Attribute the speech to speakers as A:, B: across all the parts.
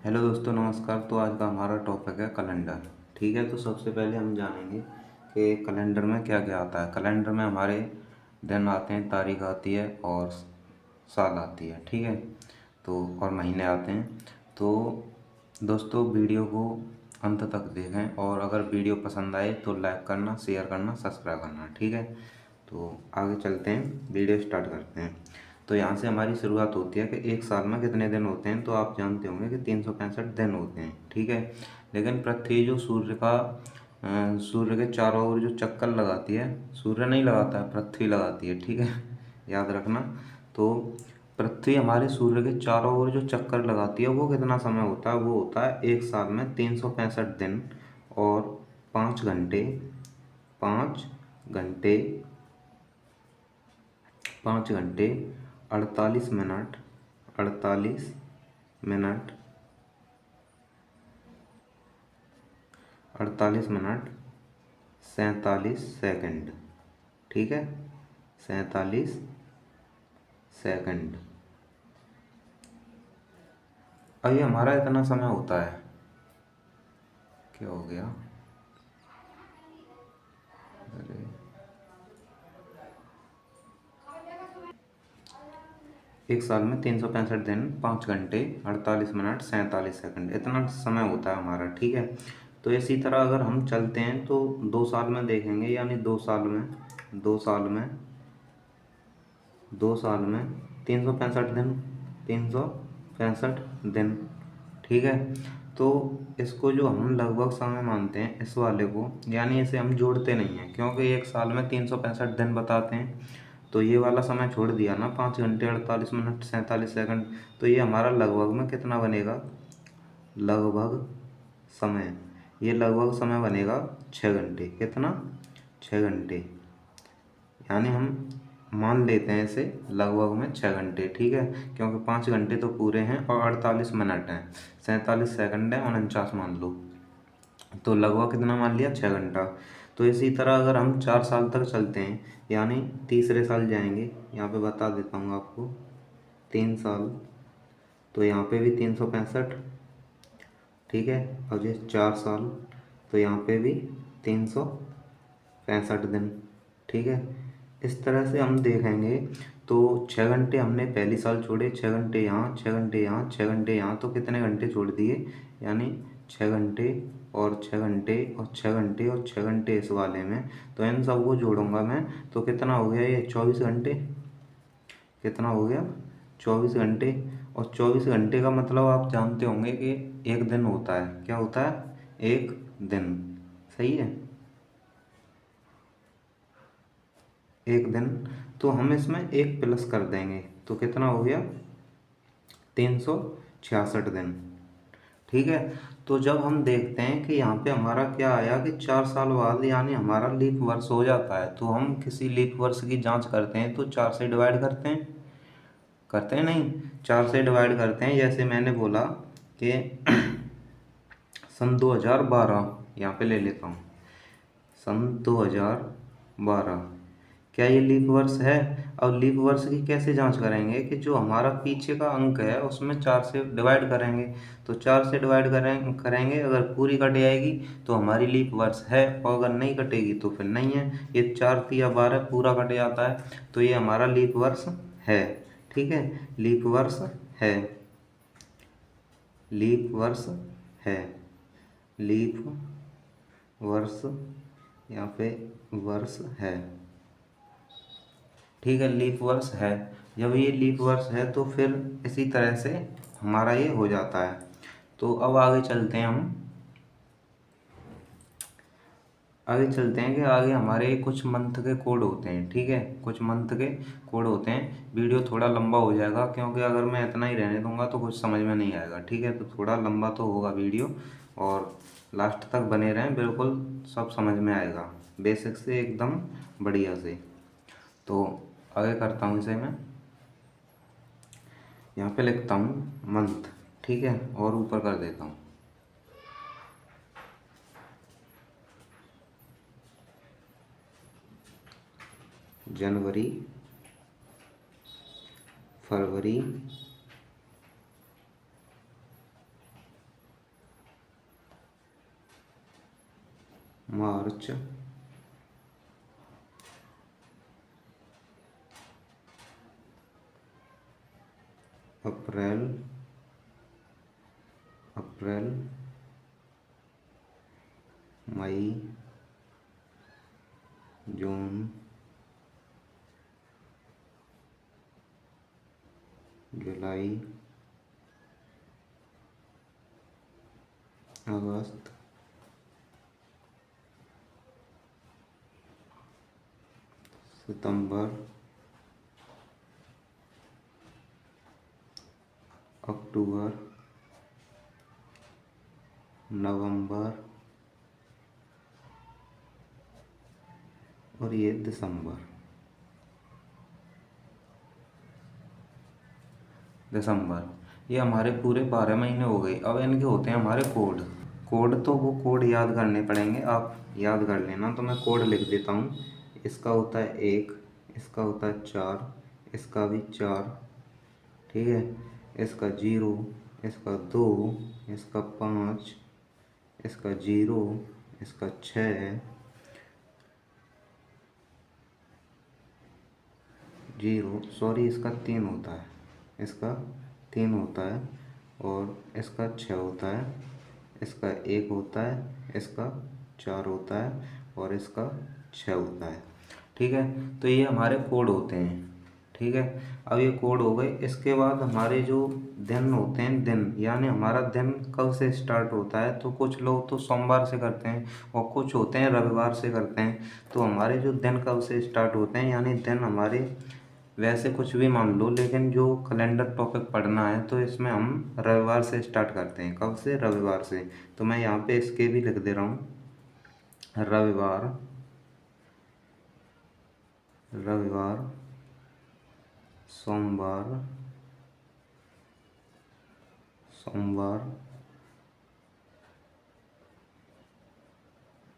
A: Hello दोस्तों, नमस्कार। तो आज का हमारा टॉपिक है कैलेंडर। ठीक है, तो सबसे पहले हम जानेंगे कि कैलेंडर में क्या क्या आता है। कैलेंडर में हमारे दिन आते हैं, तारीख आती है और साल आती है। ठीक है, तो और महीने आते हैं। तो दोस्तों, वीडियो को अंत तक देखें और अगर वीडियो पसंद आए तो लाइक करना, शेयर करना, सब्सक्राइब करना। ठीक है, तो आगे चलते हैं, वीडियो स्टार्ट करते हैं। तो यहाँ से हमारी शुरुआत होती है कि एक साल में कितने दिन होते हैं। तो आप जानते होंगे कि 365 दिन होते हैं। ठीक है, लेकिन पृथ्वी जो सूर्य के चारों ओर जो चक्कर लगाती है, सूर्य नहीं लगाता है, पृथ्वी लगाती है। ठीक है, याद रखना। तो पृथ्वी हमारे सूर्य के चारों ओर जो चक्कर लगाती है वो कितना समय होता है? वो होता है एक साल में 365 दिन और 5 घंटे, 5 घंटे, 5 घंटे, 48 मिनट, 48 मिनट, 48 मिनट, 47 सेकंड। ठीक है, 47 सेकंड। अब ये हमारा इतना समय होता है। क्या हो गया? अरे, एक साल में 365 दिन, 5 घंटे, 48 मिनट, 47 सेकंड, इतना समय होता है हमारा। ठीक है, तो इसी तरह अगर हम चलते हैं तो 2 साल में देखेंगे, यानी 2 साल में 365 दिन, 365 दिन। ठीक है, तो इसको जो हम लगभग समय मानते हैं इस वाले को, यानी इसे हम जोड़ते नहीं हैं क्योंकि एक साल में 365 दिन बताते हैं। तो ये वाला समय छोड़ दिया ना, 5 घंटे, 48 मिनट, 47 सेकंड। तो ये हमारा लगभग में कितना बनेगा? लगभग समय, ये लगभग समय बनेगा 6 घंटे। कितना? 6 घंटे। यानी हम मान लेते हैं इसे लगभग में 6 घंटे। ठीक है, क्योंकि 5 घंटे तो पूरे हैं और 48 मिनट हैं, 47 सेकंड है, 49 मान लो। तो लगभग कितना मान लिया? 6 घंटा। तो इसी तरह अगर हम 4 साल तक चलते हैं, यानी तीसरे साल जाएंगे, यहाँ पे बता देता हूँ आपको, 3 साल। तो यहाँ पे भी 365। ठीक है, और ये 4 साल, तो यहाँ पे भी 365 दिन। ठीक है, इस तरह से हम देखेंगे तो 6 घंटे हमने पहली साल छोड़े, 6 घंटे यहाँ, 6 घंटे यहाँ, 6 घंटे यहाँ, तो कितने घंटे छोड़ दिए? यानी 6 घंटे और 6 घंटे और 6 घंटे और 6 घंटे इस वाले में। तो इन सबको जोड़ूंगा मैं, तो कितना हो गया? ये 24 घंटे। कितना हो गया? 24 घंटे। और 24 घंटे का मतलब आप जानते होंगे कि एक दिन होता है। क्या होता है? एक दिन। सही है, एक दिन। तो हम इसमें एक प्लस कर देंगे, तो कितना हो गया? 366 दिन। ठीक है, तो जब हम देखते हैं कि यहाँ पे हमारा क्या आया कि 4 साल बाद यानी हमारा लीप वर्ष हो जाता है, तो हम किसी लीप वर्ष की जांच करते हैं तो 4 से डिवाइड करते हैं नहीं, 4 से डिवाइड करते हैं। जैसे मैंने बोला कि सन 2012, यहाँ पे ले लेता हूँ, सन 2012, क्या ये लीप वर्ष है? अब लीप वर्ष की कैसे जांच करेंगे कि जो हमारा पीछे का अंक है उसमें 4 से डिवाइड करेंगे। तो 4 से डिवाइड करेंगे, अगर पूरी कट जाएगी तो हमारी लीप वर्ष है, और अगर नहीं कटेगी तो फिर नहीं है। ये 4 3 या 12 पूरा कट जाता है, तो ये हमारा लीप वर्ष है। ठीक है, लीप वर्ष है, लीप वर्ष है, लीप वर्ष, यहाँ पे वर्ष है। ठीक है, लीप वर्ष है। जब ये लीप वर्ष है तो फिर इसी तरह से हमारा ये हो जाता है। तो अब आगे चलते हैं कि आगे हमारे कुछ मंथ के कोड होते हैं। ठीक है, कुछ मंथ के कोड होते हैं। वीडियो थोड़ा लंबा हो जाएगा क्योंकि अगर मैं इतना ही रहने दूंगा तो कुछ समझ में नहीं आएगा। ठीक है, तो थोड़ा लंबा तो होगा वीडियो, और लास्ट तक बने रहें, बिल्कुल सब समझ में आएगा, बेसिक से एकदम बढ़िया से। तो आगे करता हूँ इसे मैं, यहाँ पे लिखता हूँ मंथ। ठीक है, और ऊपर कर देता हूँ जनवरी, फरवरी, मार्च, अप्रैल, मई, जून, जुलाई, अगस्त, सितंबर, अक्टूबर, नवंबर और ये दिसंबर। ये हमारे पूरे 12 महीने हो गए। अब इनके होते हैं हमारे कोड तो वो कोड याद करने पड़ेंगे, आप याद कर लेना। तो मैं कोड लिख देता हूँ। इसका होता है 1, इसका होता है 4, इसका भी 4, ठीक है। इसका 0, इसका 2, इसका 5, इसका 0, इसका 6, 0 सॉरी इसका 3 होता है, इसका 3 होता है और इसका 6 होता है, इसका 1 होता है, इसका 4 होता है और इसका 6 होता है, ठीक है। तो ये हमारे कोड होते हैं, ठीक है। अब ये कोड हो गए। इसके बाद हमारे जो दिन होते हैं, दिन यानी हमारा दिन कब से स्टार्ट होता है, तो कुछ लोग तो सोमवार से करते हैं और कुछ होते हैं रविवार से करते हैं। तो हमारे जो दिन कब से स्टार्ट होते हैं, यानी दिन हमारे वैसे कुछ भी मान लो, लेकिन जो कैलेंडर टॉपिक पढ़ना है तो इसमें हम रविवार से स्टार्ट करते हैं। कब से? रविवार से। तो मैं यहाँ पे इसके भी लिख दे रहा हूँ, रविवार, सोमवार,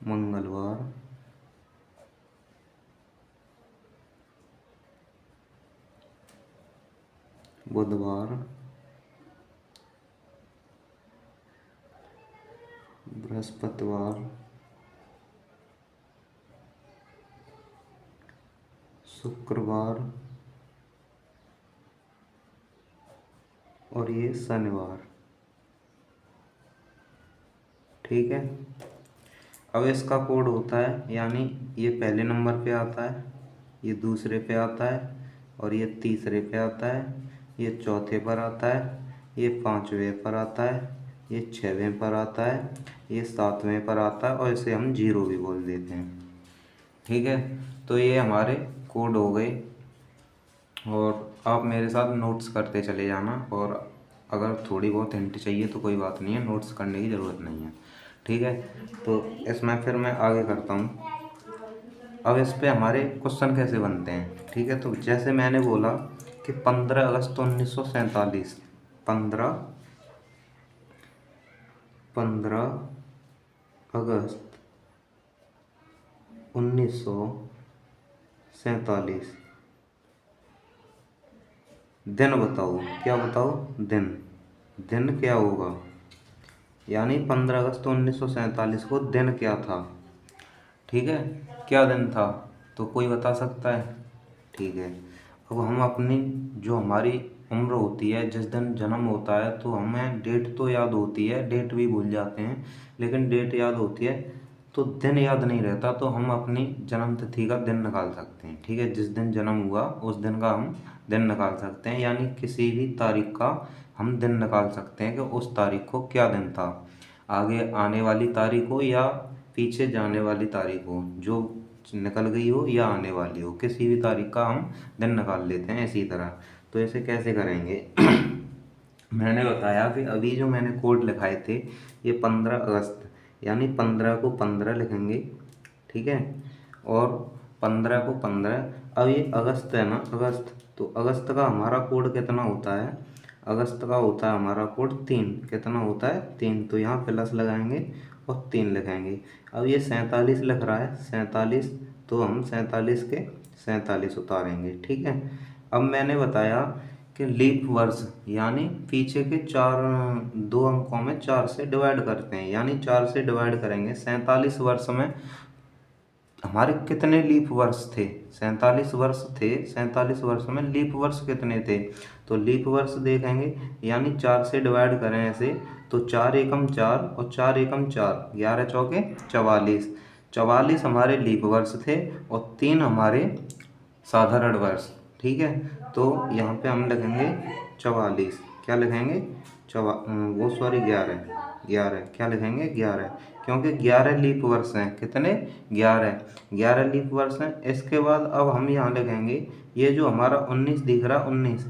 A: मंगलवार, बुधवार, बृहस्पतिवार, शुक्रवार और ये शनिवार, ठीक है। अब इसका कोड होता है, यानी ये पहले नंबर पे आता है, ये दूसरे पे आता है और ये तीसरे पे आता है, ये चौथे पर आता है, ये पाँचवें पर आता है, ये छठवें पर आता है, ये सातवें पर आता है और इसे हम 0 भी बोल देते हैं, ठीक है। तो ये हमारे कोड हो गए और आप मेरे साथ नोट्स करते चले जाना, और अगर थोड़ी बहुत हिंट चाहिए तो कोई बात नहीं है, नोट्स करने की ज़रूरत नहीं है, ठीक है। तो इसमें फिर मैं आगे करता हूँ। अब इस पे हमारे क्वेश्चन कैसे बनते हैं, ठीक है। तो जैसे मैंने बोला कि 15 अगस्त 1947, 15 अगस्त 1947, दिन बताओ, क्या बताओ? दिन क्या होगा, यानी 15 अगस्त 1947 को दिन क्या था, ठीक है। क्या दिन था, तो कोई बता सकता है? ठीक है। अब हम अपनी जो हमारी उम्र होती है, जिस दिन जन्म होता है, तो हमें डेट तो याद होती है, डेट भी भूल जाते हैं, लेकिन डेट याद होती है तो दिन याद नहीं रहता। तो हम अपनी जन्म तिथि का दिन निकाल सकते हैं, ठीक है। जिस दिन जन्म हुआ उस दिन का हम दिन निकाल सकते हैं, यानी किसी भी तारीख का हम दिन निकाल सकते हैं कि उस तारीख को क्या दिन था। आगे आने वाली तारीख हो या पीछे जाने वाली तारीख हो, जो निकल गई हो या आने वाली हो, किसी भी तारीख का हम दिन निकाल लेते हैं इसी तरह। तो ऐसे कैसे करेंगे? मैंने बताया कि अभी जो मैंने कोड लिखाए थे, ये 15 अगस्त, यानी 15 को 15 लिखेंगे, ठीक है। और 15 को 15, अब ये अगस्त है ना, अगस्त, तो अगस्त का हमारा कोड कितना होता है? अगस्त का होता है हमारा कोड 3। कितना होता है? 3। तो यहाँ प्लस लगाएंगे और 3 लिखेंगे। अब ये 47 लिख रहा है, 47, तो हम 47 के 47 उतारेंगे, ठीक है। अब मैंने बताया कि लीप वर्ष यानी पीछे के चार, दो अंकों में 4 से डिवाइड करते हैं, यानी 4 से डिवाइड करेंगे। 47 वर्ष में हमारे कितने लीप वर्ष थे? 47 वर्ष थे। 47 वर्ष में लीप वर्ष कितने थे? तो लीप वर्ष देखेंगे, यानी 4 से डिवाइड करें ऐसे, तो 4 एकम 4 और 4 एकम 4, 11 चौके 44। 44 हमारे लीप वर्ष थे और 3 हमारे साधारण वर्ष। ठीक है, तो यहाँ पे हम लिखेंगे 44। क्या लिखेंगे? वो सॉरी 11, 11 क्या लिखेंगे? 11, क्योंकि 11 लीप वर्ष हैं। कितने? 11, 11 लीप वर्ष हैं। इसके बाद अब हम यहाँ लिखेंगे, ये जो हमारा 19 दिख रहा, 19।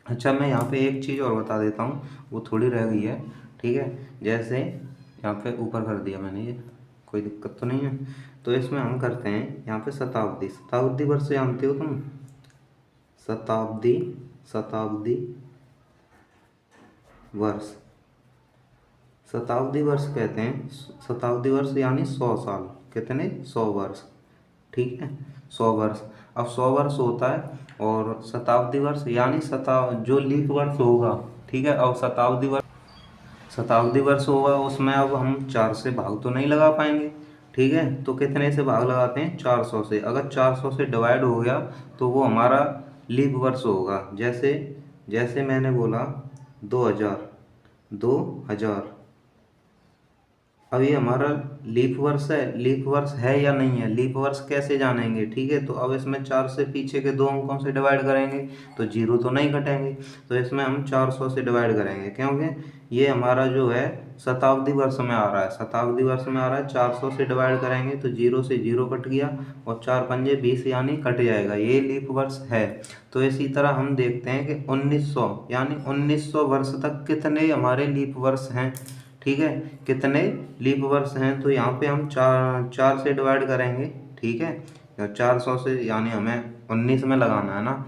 A: अच्छा, मैं यहाँ पे एक चीज़ और बता देता हूँ, वो थोड़ी रह गई है। ठीक है, जैसे यहाँ पे ऊपर कर दिया मैंने, ये कोई दिक्कत तो नहीं है। तो इसमें हम करते हैं यहाँ पे शताब्दी। शताब्दी वर्ष जानते हो तुम? शताब्दी, शताब्दी वर्ष, शताब्दी वर्ष कहते हैं। शताब्दी वर्ष यानी 100 साल। कितने? 100 वर्ष। ठीक है, 100 वर्ष। अब 100 वर्ष होता है, और शताब्दी वर्ष यानी जो लीप वर्ष होगा। ठीक है, अब शताब्दी वर्ष होगा, उसमें अब हम 4 से भाग तो नहीं लगा पाएंगे। ठीक है, तो कितने से भाग लगाते हैं? 400 से। अगर 400 से डिवाइड हो गया तो वो हमारा लीप वर्ष होगा। जैसे जैसे मैंने बोला 2000, 2000। अब ये हमारा लीप वर्ष है। लीप वर्ष है या नहीं है? लीप वर्ष कैसे जानेंगे? ठीक है, तो अब इसमें 4 से पीछे के दो अंकों से डिवाइड करेंगे तो 0 तो नहीं घटेंगे, तो इसमें हम 400 से डिवाइड करेंगे, क्योंकि ये हमारा जो है शताब्दी वर्ष में आ रहा है। शताब्दी वर्ष में आ रहा है, 400 से डिवाइड करेंगे तो 0 से 0 कट गया, और 4 पंजे 20 यानी कट जाएगा। ये लीप वर्ष है। तो इसी तरह हम देखते हैं कि 1900 यानी 1900 वर्ष तक कितने हमारे लीप वर्ष हैं। ठीक है, कितने लीप वर्ष हैं? तो यहाँ पे हम 4 से डिवाइड करेंगे। ठीक है, 400 से, यानी हमें 19 में लगाना है ना।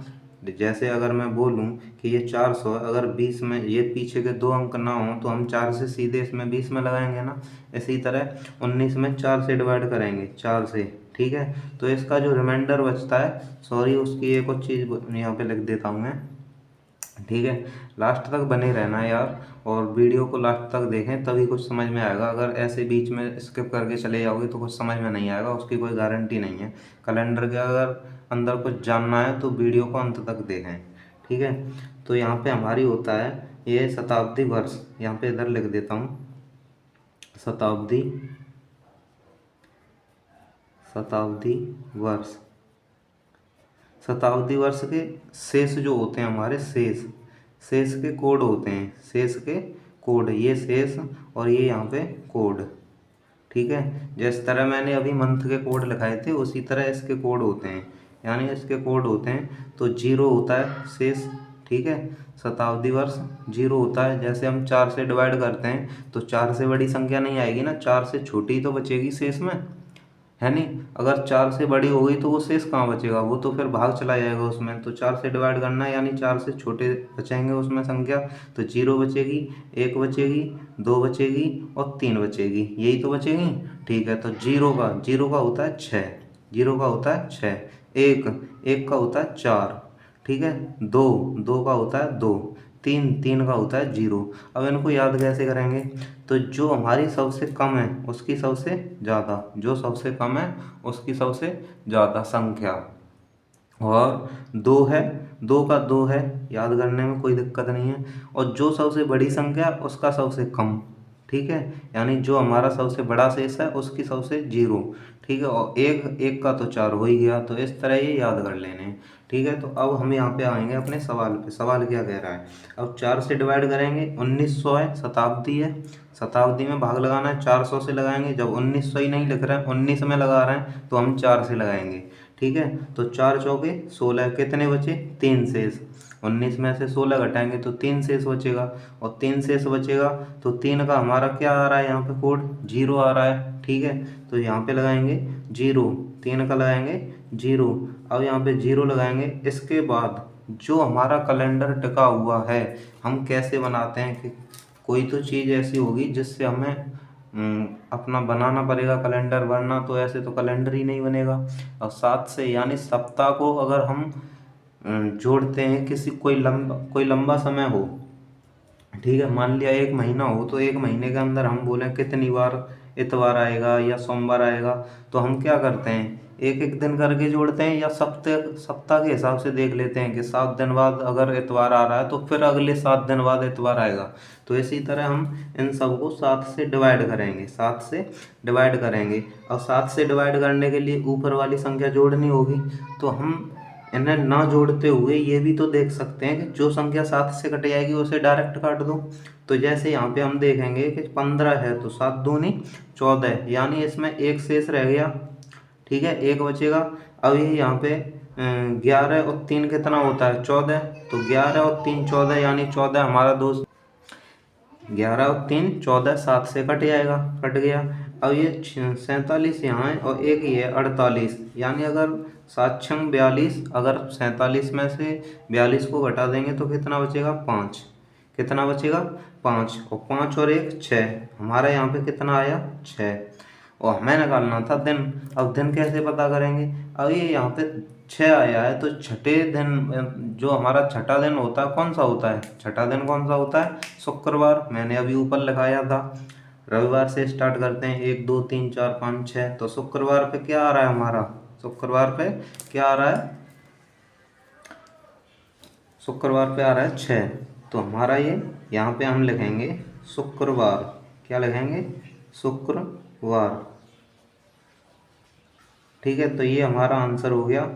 A: जैसे अगर मैं बोलूँ कि ये 400, अगर 20 में ये पीछे के दो अंक ना हो तो हम 4 से सीधे इसमें 20 में लगाएंगे ना। इसी तरह 19 में 4 से डिवाइड करेंगे, 4 से। ठीक है, तो इसका जो रिमाइंडर बचता है, सॉरी उसकी एक और चीज़ यहाँ पे लिख देता हूँ मैं। ठीक है, लास्ट तक बने रहना यार, और वीडियो को लास्ट तक देखें, तभी कुछ समझ में आएगा। अगर ऐसे बीच में स्किप करके चले जाओगे तो कुछ समझ में नहीं आएगा, उसकी कोई गारंटी नहीं है। कैलेंडर के अगर अंदर कुछ जानना है तो वीडियो को अंत तक देखें। ठीक है, तो यहाँ पे हमारी होता है ये शताब्दी वर्ष। यहाँ पे इधर लिख देता हूँ, शताब्दी, शताब्दी वर्ष। शताब्दी वर्ष के शेष जो होते हैं हमारे, शेष के कोड होते हैं। शेष के कोड, ये शेष और ये यहाँ पे कोड। ठीक है, जिस तरह मैंने अभी मंथ के कोड लिखाए थे उसी तरह इसके कोड होते हैं, यानी इसके कोड होते हैं। तो 0 होता है शेष। ठीक है, शताब्दी वर्ष 0 होता है। जैसे हम 4 से डिवाइड करते हैं तो 4 से बड़ी संख्या नहीं आएगी ना, 4 से छोटी तो बचेगी शेष में, है नहीं। अगर 4 से बड़ी हो गई तो वो शेष कहाँ बचेगा? वो तो फिर भाग चला जाएगा उसमें। तो 4 से डिवाइड करना है, यानी 4 से छोटे बचेंगे उसमें संख्या। तो 0 बचेगी, 1 बचेगी, 2 बचेगी और 3 बचेगी, यही तो बचेगी। ठीक है, तो 0 का होता है 6, 0 का होता है 6, 1 का होता है 4। ठीक है, 2 का होता है 2, 3 का होता है 0। अब इनको याद कैसे करेंगे? तो जो हमारी सबसे कम है उसकी सबसे ज़्यादा, जो सबसे कम है उसकी सबसे ज़्यादा संख्या। और 2 है, 2 का 2 है, याद करने में कोई दिक्कत नहीं है। और जो सबसे बड़ी संख्या उसका सबसे कम। ठीक है, यानी जो हमारा सबसे बड़ा शेष है उसकी सबसे 0। ठीक है, और एक का तो 4 हो ही गया। तो इस तरह ये याद कर लेने हैं। ठीक है, तो अब हम यहाँ पे आएंगे अपने सवाल पे। सवाल क्या कह रहा है? अब 4 से डिवाइड करेंगे, 1900 है, शताब्दी है। शताब्दी में भाग लगाना है, 400 से लगाएंगे। जब 1900 ही नहीं लिख रहे हैं, 19 में लगा रहे हैं, तो हम 4 से लगाएंगे। ठीक है, तो 4 चौके 16, कितने बचे? 3 शेष। 19 में से 16 घटाएंगे तो 3 शेष बचेगा, और 3 शेष बचेगा तो 3 का हमारा क्या आ रहा है यहाँ पे कोड? 0 आ रहा है। ठीक है, तो यहाँ पे लगाएंगे 0, 3 का लगाएंगे 0। अब यहाँ पे 0 लगाएंगे। इसके बाद जो हमारा कैलेंडर टिका हुआ है, हम कैसे बनाते हैं कि कोई तो चीज़ ऐसी होगी जिससे हमें अपना बनाना पड़ेगा कैलेंडर, वरना तो ऐसे तो कैलेंडर ही नहीं बनेगा। और 7 से, यानी सप्ताह को अगर हम जोड़ते हैं किसी कोई लंबा समय हो, ठीक है, मान लिया 1 महीना हो, तो 1 महीने के अंदर हम बोले कितनी बार इतवार आएगा या सोमवार आएगा, तो हम क्या करते हैं एक एक दिन करके जोड़ते हैं या सप्ताह सप्ताह के हिसाब से देख लेते हैं कि 7 दिन बाद अगर इतवार आ रहा है तो फिर अगले 7 दिन बाद इतवार आएगा। तो इसी तरह हम इन सबको 7 से डिवाइड करेंगे और 7 से डिवाइड करने के लिए ऊपर वाली संख्या जोड़नी होगी। तो हम इन्हें ना जोड़ते हुए ये भी तो देख सकते हैं कि जो संख्या 7 से कट जाएगी उसे डायरेक्ट काट दो। तो जैसे यहाँ पे हम देखेंगे कि 15 है तो 7 दूनी 14, यानी इसमें एक शेष रह गया, ठीक है, एक बचेगा। अब ये यहाँ पे 11 और 3 कितना होता है 14, तो 11 और 3 14, यानी 14 हमारा दोस्त 11 और 3 14, 7 से कट जाएगा, कट गया। अब ये 47 यहाँ है और एक ही है 48, यानी अगर 7 6 42, अगर 47 में से 42 को घटा देंगे तो कितना बचेगा 5, कितना बचेगा 5, और 5 और 1 6, हमारा यहाँ पे कितना आया 6, और हमें निकालना था दिन। अब दिन कैसे पता करेंगे, अब ये यहाँ पे 6 आया है तो छठे दिन जो हमारा छठा दिन होता है कौन सा होता है, छठा दिन कौन सा होता है शुक्रवार, मैंने अभी ऊपर लिखाया था। रविवार से स्टार्ट करते हैं 1 2 3 4 5 6, तो शुक्रवार पे क्या आ रहा है हमारा, शुक्रवार पे क्या आ रहा है, शुक्रवार पे आ रहा है 6, तो हमारा ये यहाँ पे हम लिखेंगे शुक्रवार, क्या लिखेंगे शुक्रवार, ठीक है। तो ये हमारा आंसर हो गया।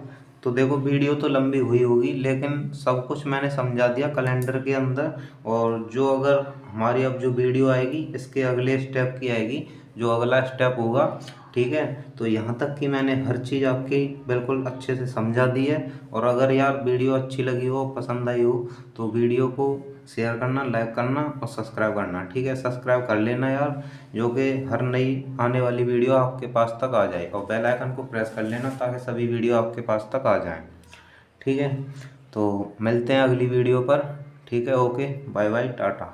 A: तो देखो वीडियो तो लंबी हुई होगी लेकिन सब कुछ मैंने समझा दिया कैलेंडर के अंदर, और जो अगर हमारी अब जो वीडियो आएगी इसके अगले स्टेप की आएगी, जो अगला स्टेप होगा, ठीक है। तो यहाँ तक कि मैंने हर चीज़ आपकी बिल्कुल अच्छे से समझा दी है। और अगर यार वीडियो अच्छी लगी हो, पसंद आई हो, तो वीडियो को शेयर करना, लाइक करना और सब्सक्राइब करना, ठीक है, सब्सक्राइब कर लेना यार, जो कि हर नई आने वाली वीडियो आपके पास तक आ जाए, और बेल आइकन को प्रेस कर लेना ताकि सभी वीडियो आपके पास तक आ जाएं, ठीक है। तो मिलते हैं अगली वीडियो पर, ठीक है, ओके, बाय बाय, टाटा।